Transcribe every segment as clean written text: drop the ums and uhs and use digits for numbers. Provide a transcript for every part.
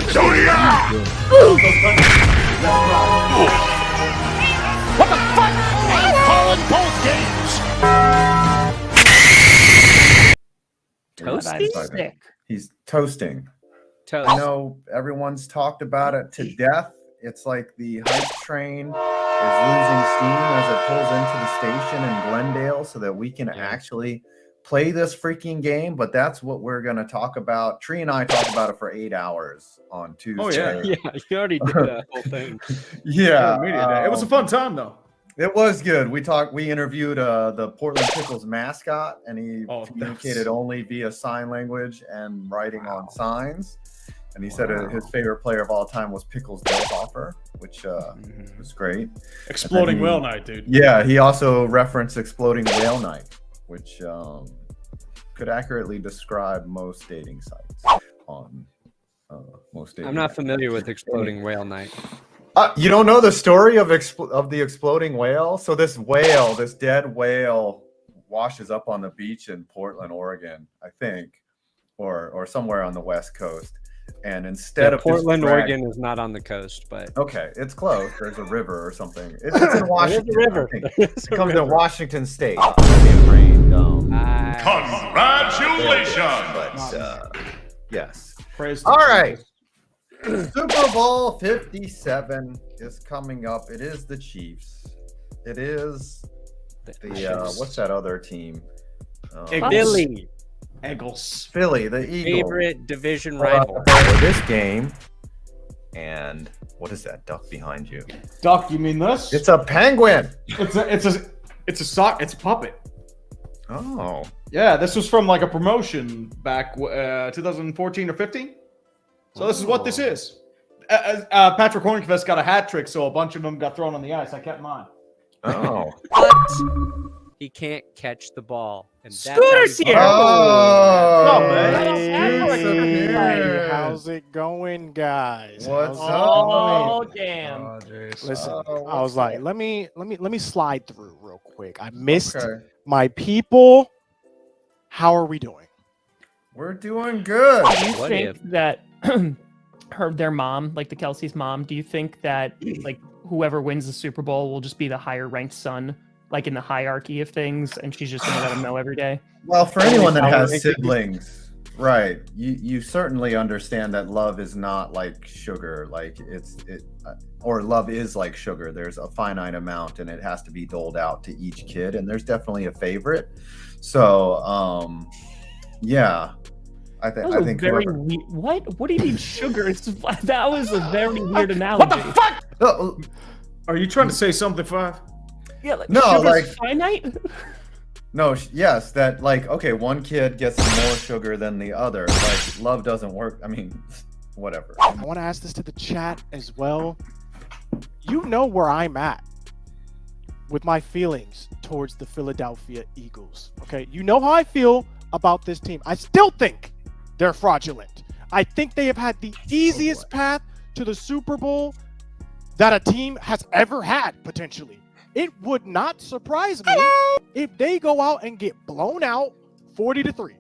What the fuck? I'm calling both games. Toasty? He's toasting. Toast. I know everyone's talked about it to death. It's like the hype train is losing steam as it pulls into the station in Glendale so that we can actually play this freaking game. But that's what we're going to talk about. Tree and I talked about it for 8 hours on Tuesday. Oh, yeah. Yeah, you already did that whole thing. Yeah. It was a fun time, though. It was good. We interviewed the Portland Pickles mascot, and he communicated only via sign language and writing on signs. And he said his favorite player of all time was Pickles Delhoffer, which was great. Exploding Whale Night, dude. Yeah, he also referenced Exploding Whale Night, which could accurately describe most dating sites on most dating. I'm not familiar with Exploding Whale Night. You don't know the story of the exploding whale? So this dead whale, washes up on the beach in Portland, Oregon, I think, or somewhere on the West Coast. And instead of Portland, Oregon is not on the coast, but okay, it's close. There's a river or something. It's in Washington. There's a river. It comes in Washington State. Being rained. Congratulations! But Yes. All right. Super Bowl 57 is coming up. It is the Chiefs. It is the what's that other team? Philly. Eagles. The Eagles. Favorite division rival. For this game. And what is that duck behind you? Duck, you mean this? It's a penguin. It's a puppet. Oh. Yeah, this was from like a promotion back 2014 or 15. So this is what this is. Patrick Hornquist got a hat trick, so a bunch of them got thrown on the ice. I kept mine. Oh. But he can't catch the ball. And Scooter's here. Oh, man. Hey, how's it going, guys? What's up? Oh, damn. Listen, I was like, let me slide through real quick. I missed my people. How are we doing? We're doing good. Do you think that their mom, like the Kelsey's mom, do you think that like whoever wins the Super Bowl will just be the higher ranked son, like in the hierarchy of things, and she's just gonna let him know every day? Well, for anyone that has siblings, right? You certainly understand that love is not like sugar. Like or love is like sugar. There's a finite amount, and it has to be doled out to each kid. And there's definitely a favorite. So, yeah. I think very weird. What do you mean sugar? That was a very weird analogy. What the fuck? Are you trying to say something, Five? Yeah, like, no, sugar's like finite. No, yes, that like okay, one kid gets more sugar than the other. Like love doesn't work. I mean, whatever. I want to ask this to the chat as well. You know where I'm at with my feelings towards the Philadelphia Eagles. Okay, you know how I feel about this team. I still think they're fraudulent. I think they have had the easiest path to the Super Bowl that a team has ever had, potentially. It would not surprise me if they go out and get blown out 40-3.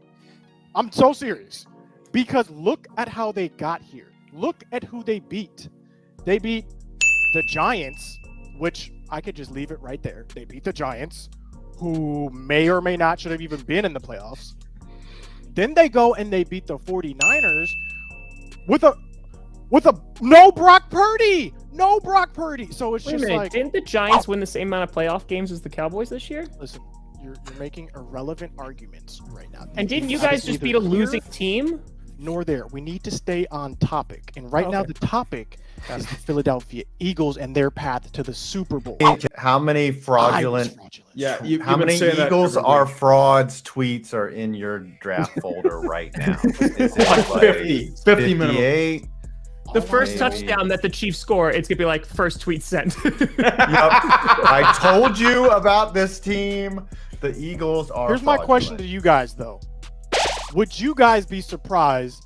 I'm so serious. Because look at how they got here. Look at who they beat. They beat the Giants, which I could just leave it right there. They beat the Giants, who may or may not should have even been in the playoffs. Then they go and they beat the 49ers with a no Brock Purdy. No Brock Purdy. So it's just like, didn't the Giants win the same amount of playoff games as the Cowboys this year? Listen, you're making irrelevant arguments right now. And didn't you guys just beat a losing team? Nor there. We need to stay on topic. And right now the topic is the Philadelphia Eagles and their path to the Super Bowl. How many fraudulent? Yeah, how many Eagles are frauds tweets are in your draft folder right now? Is it like 50 58? The first touchdown that the Chiefs score, it's gonna be like first tweet sent. Yep. I told you about this team. The Eagles are. Here's my question to you guys, though. Would you guys be surprised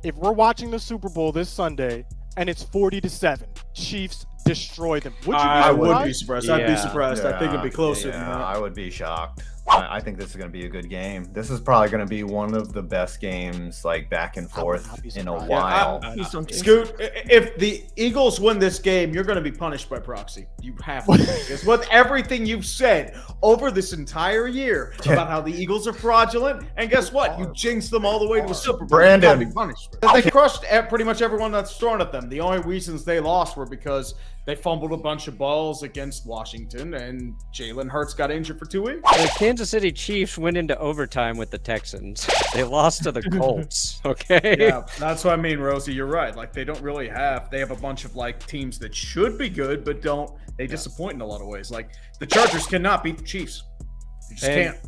if we're watching the Super Bowl this Sunday and it's 40-7? Chiefs destroy them. Would you be surprised? I would be surprised. I'd be surprised. I think it'd be closer than that. I would be shocked. I think this is going to be a good game. This is probably going to be one of the best games, like back and forth in a while. Scoot, if the Eagles win this game, you're going to be punished by proxy. You have to. Because with everything you've said over this entire year about how the Eagles are fraudulent, and guess what? You jinxed them all the way to a Super Bowl. Brandon. You gotta be punished. They crushed pretty much everyone that's thrown at them. The only reasons they lost were because they fumbled a bunch of balls against Washington, and Jalen Hurts got injured for 2 weeks. The Kansas City Chiefs went into overtime with the Texans. They lost to the Colts. Okay. Yeah, that's what I mean, Rosie. You're right. Like they don't really have. They have a bunch of like teams that should be good, but don't. They disappoint in a lot of ways. Like the Chargers cannot beat the Chiefs. You just can't.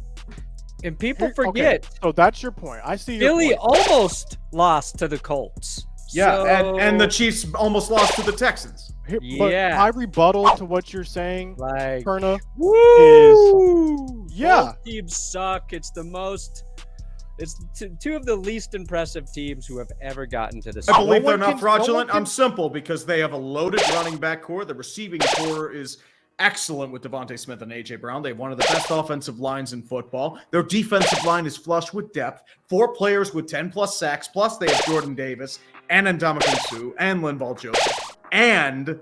And people forget. Okay, so that's your point. I see your Philly point. almost lost to the Colts. Yeah, So, and the Chiefs almost lost to the Texans. But yeah. my rebuttal to what you're saying, like, Perna, woo! yeah. Both teams suck. It's the most. It's two of the least impressive teams who have ever gotten to this. I believe they're one not can- fraudulent. no one I'm simple because they have a loaded running back core. The receiving core is excellent with Devontae Smith and A.J. Brown. They have one of the best offensive lines in football. Their defensive line is flush with depth. 4 players with 10-plus sacks, plus they have Jordan Davis and Ndamukong Suh and Linval Joseph and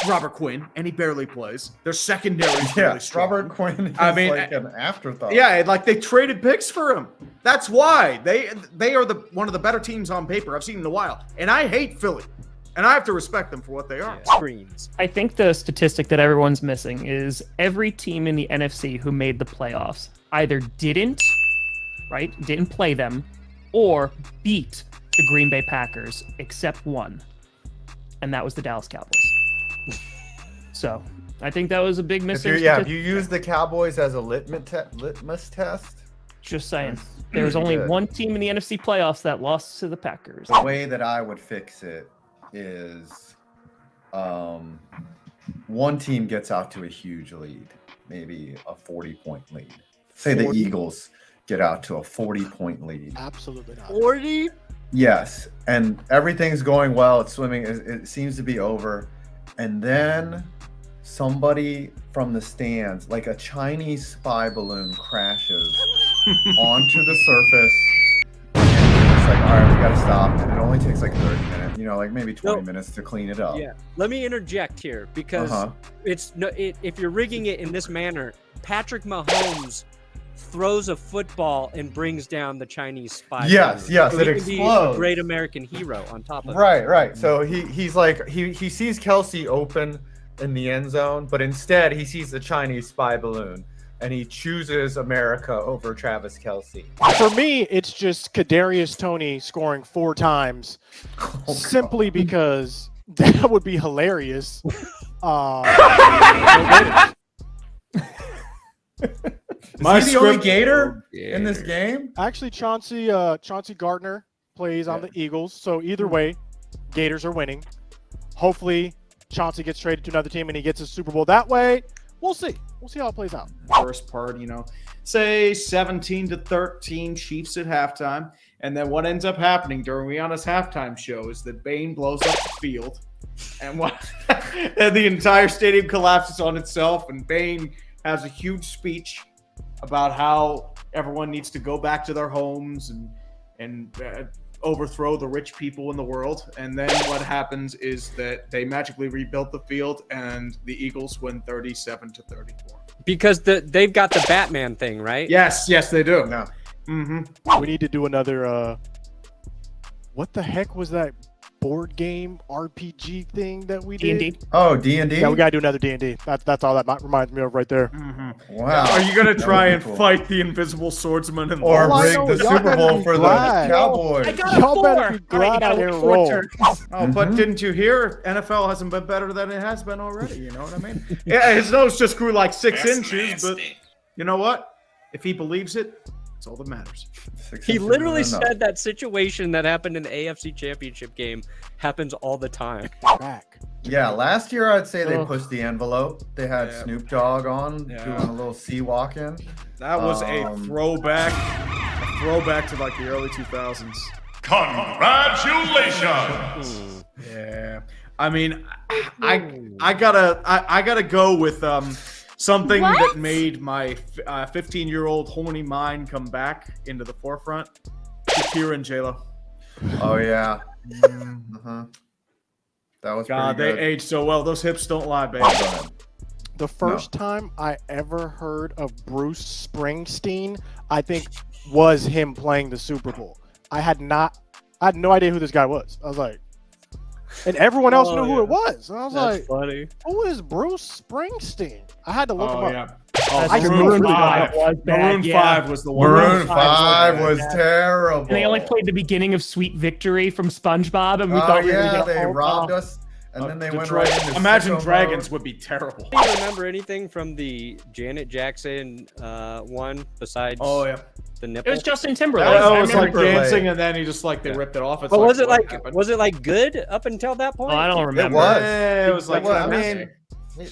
Robert Quinn, and he barely plays. Their secondary is really strong. Robert Quinn is like an afterthought. Yeah, like they traded picks for him. That's why they are one of the better teams on paper I've seen in a while. And I hate Philly, and I have to respect them for what they are. Screens. I think the statistic that everyone's missing is every team in the NFC who made the playoffs either didn't play them, or beat the Green Bay Packers, except one, and that was the Dallas Cowboys. So I think that was a big missing. If you use the Cowboys as a litmus test. Just saying, there was only one team in the NFC playoffs that lost to the Packers. The way that I would fix it is one team gets out to a huge lead, maybe a 40-point lead. Say the Eagles get out to a 40-point lead. Absolutely not. 40? Yes, and everything's going well. It's swimming. It seems to be over. And then somebody from the stands, like a Chinese spy balloon, crashes onto the surface. And it's like, all right, we got to stop. And it only takes like 30 minutes, like maybe 20 minutes to clean it up. Yeah. Let me interject here because if you're rigging it in this manner, Patrick Mahomes throws a football and brings down the Chinese spy. Yes, balloon. yes, So it he can be explodes. a great American hero on top of it. Right. So he's like he sees Kelsey open in the end zone, but instead he sees the Chinese spy balloon and he chooses America over Travis Kelsey. For me, it's just Kadarius Toney scoring 4 times, simply because that would be hilarious. Is he the only Gator in this game? Actually, Chauncey Gardner plays on the Eagles, so either way, Gators are winning. Hopefully, Chauncey gets traded to another team and he gets a Super Bowl that way. We'll see. We'll see how it plays out. First part, say 17-13 Chiefs at halftime. And then what ends up happening during Rihanna's halftime show is that Bane blows up the field and and the entire stadium collapses on itself. And Bane has a huge speech about how everyone needs to go back to their homes and overthrow the rich people in the world. And then what happens is that they magically rebuilt the field and the Eagles win 37-34. Because they've got the Batman thing, right? Yes, they do. No. We need to do another. What the heck was that board game RPG thing that we did? D&D. Oh, D&D? Yeah, we gotta do another D&D. That's all that reminds me of right there. Wow. Are you gonna try would and be cool. fight the invisible swordsman and Or Oh, I rig know, the y'all Super better Bowl be for the glad. Cowboys? I got a Y'all 4. better be glad I didn't roll. Oh, but didn't you hear? NFL hasn't been better than it has been already. You know what I mean? Yeah, his nose just grew like 6 inches, but you know what? If he believes it, it's all that matters. He literally said that situation that happened in the AFC Championship game happens all the time. Back. Yeah, last year I'd say they Oh. pushed the envelope. They had Snoop Dogg on doing a little sea walking. That was a throwback to like the early 2000s. Congratulations! Yeah, I mean, I gotta go with Something that made my 15-year-old horny mind come back into the forefront. Shakira and J-Lo. Oh yeah. Uh-huh. That was God, pretty they good. aged so well. Those hips don't lie, baby. Oh, go ahead. The first time I ever heard of Bruce Springsteen, I think, was him playing the Super Bowl. I had no idea who this guy was. I was like, and everyone else knew who it was. And I was That's like, funny. who is Bruce Springsteen? I had to look him up. Yeah. I Maroon still 5. was bad, Maroon yeah. 5 was the one. Maroon 5 was terrible. And they only played the beginning of Sweet Victory from SpongeBob, and we Oh thought we were yeah, gonna they get robbed us, and then they went Detroit. right into Imagine sicko Dragons mode. would be terrible. Do you remember anything from the Janet Jackson one besides Oh yeah. the It nipple? was Justin Timberlake. Oh, It was like Timberlake. dancing, and then he just like they ripped it off. It's But was it what like happened? was it like good up until that point? Oh, I don't remember. was. Eh, it was like Well, I fantastic. mean,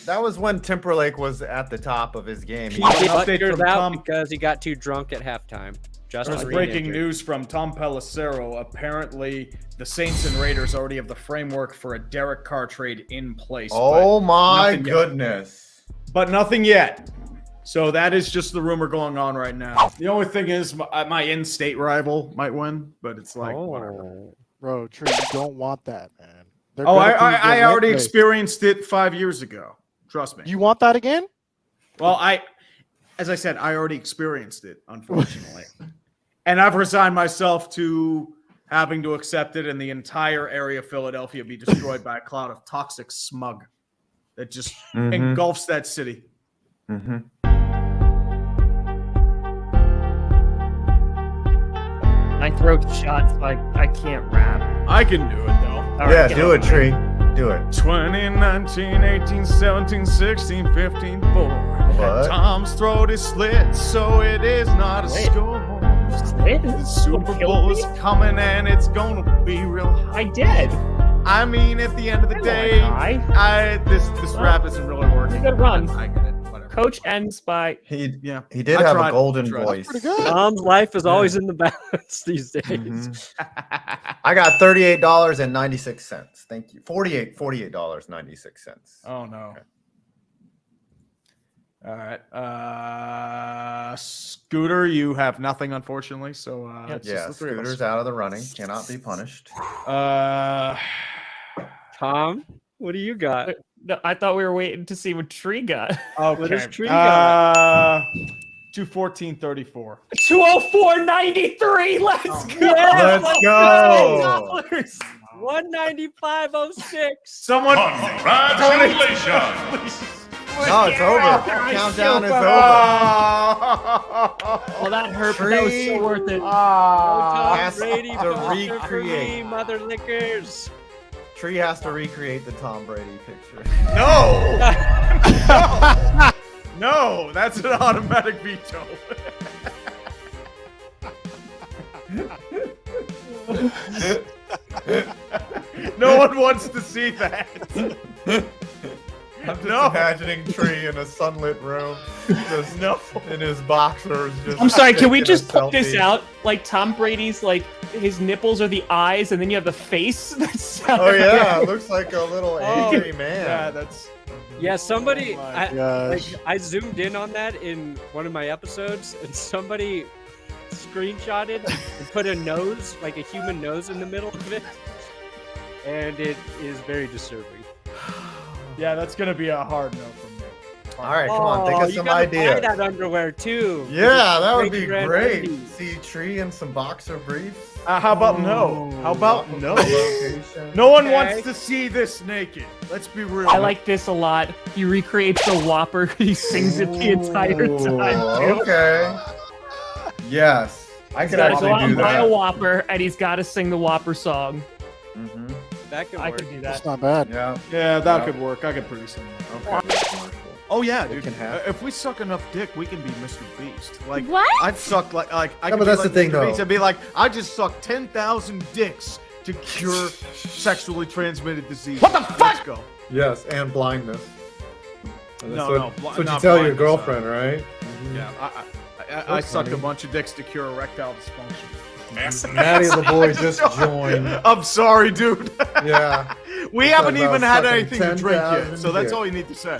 that was when Timberlake was at the top of his game. He An did update figures from out Tom. because he got too drunk at halftime. Justin There's Reed breaking injured. news from Tom Pelissero. Apparently, the Saints and Raiders already have the framework for a Derek Carr trade in place. Oh my nothing yet. goodness. But nothing yet. So that is just the rumor going on right now. The only thing is my in-state rival might win, but it's like whatever. Bro, Tree, you don't want that, man. They're Oh, gonna be I already relentless. experienced it 5 years ago. Trust me. You want that again? Well, as I said, I already experienced it, unfortunately. And I've resigned myself to having to accept it and the entire area of Philadelphia be destroyed by a cloud of toxic smug that just engulfs that city. Mm-hmm. My throat's shot, so I can't rap. I can do it, though. All right, Yeah, get do out it, of here. Tree. Do it. 2019, 18, 17, 16, 15, 4. What? Tom's throat is slit, so it is not a Slit? score. Wait, The this Super killed Bowl me? is coming and it's gonna be real high. I did. I mean, at the end of the I day, don't wanna this rap isn't really working. Good run. I get it. Whatever. Coach ends by. He did I have tried. a golden Tried. voice. Pretty good. Tom's life is always in the balance these days. Mhm. I got $38.96. Thank you. $48.96. Oh no. All right. Scooter, you have nothing, unfortunately. So it's just Yeah, the three of us. Scooter's out of the running. Cannot be punished. Tom, what do you got? No, I thought we were waiting to see what Tree got. Okay. What does Tree got? 214.34. 204.93. Let's go. Yes, Let's go. $100. 195.06. Someone. Congratulations. No, it's over. Countdown is over. Oh, that hurt, but that was so worth it. Tom Has Brady to poster for me, recreate. mother lickers. Tree has to recreate the Tom Brady picture. No. No, that's an automatic veto. No one wants to see that. I'm just No. imagining Tree in a sunlit room, just in his boxers. Just I'm sorry, can we taking a just put this selfie. out? Like Tom Brady's, like his nipples are the eyes, and then you have the face. That's Oh yeah, it looks like a little angry man. Yeah, that's. Yeah, somebody, Oh, Gosh. I zoomed in on that in one of my episodes, and somebody screenshotted and put a nose, like a human nose, in the middle of it, and it is very disturbing. Yeah, that's gonna be a hard no from me. All right, come on, think Oh, of you some gotta buy ideas. that underwear too. Yeah, that would be Great great. Randy. See Tree in some boxer briefs. How about no? How about no? Location. No one Okay. wants to see this naked. Let's be real. I like this a lot. He recreates the Whopper. He sings it the entire Ooh, time. too. Okay. Yes, I He's could gotta go out actually do and buy a that. Whopper, and he's got to sing the Whopper song. Mhm. That could I work. could do That's that. not bad. Yeah. Yeah, that Yeah. could work. I could produce something. Okay. Oh yeah, It dude. can happen. If we suck enough dick, we can be Mr. Beast. Like What? I'd suck like I Yeah, could but be that's like the thing, Mr. though. Beast. I'd be like, I just sucked 10,000 dicks to cure sexually transmitted disease. What the fuck? Let's go. Yes, and blindness. And No, that's no, what, that's what you not tell your blindness, girlfriend, right? Yeah, I sucked a bunch of dicks to cure erectile dysfunction. Maddie the boy just joined. I'm sorry, dude. Yeah. We We're haven't talking even about had sucking anything to drink yet, 10,000 so that's dicks. all you need to say.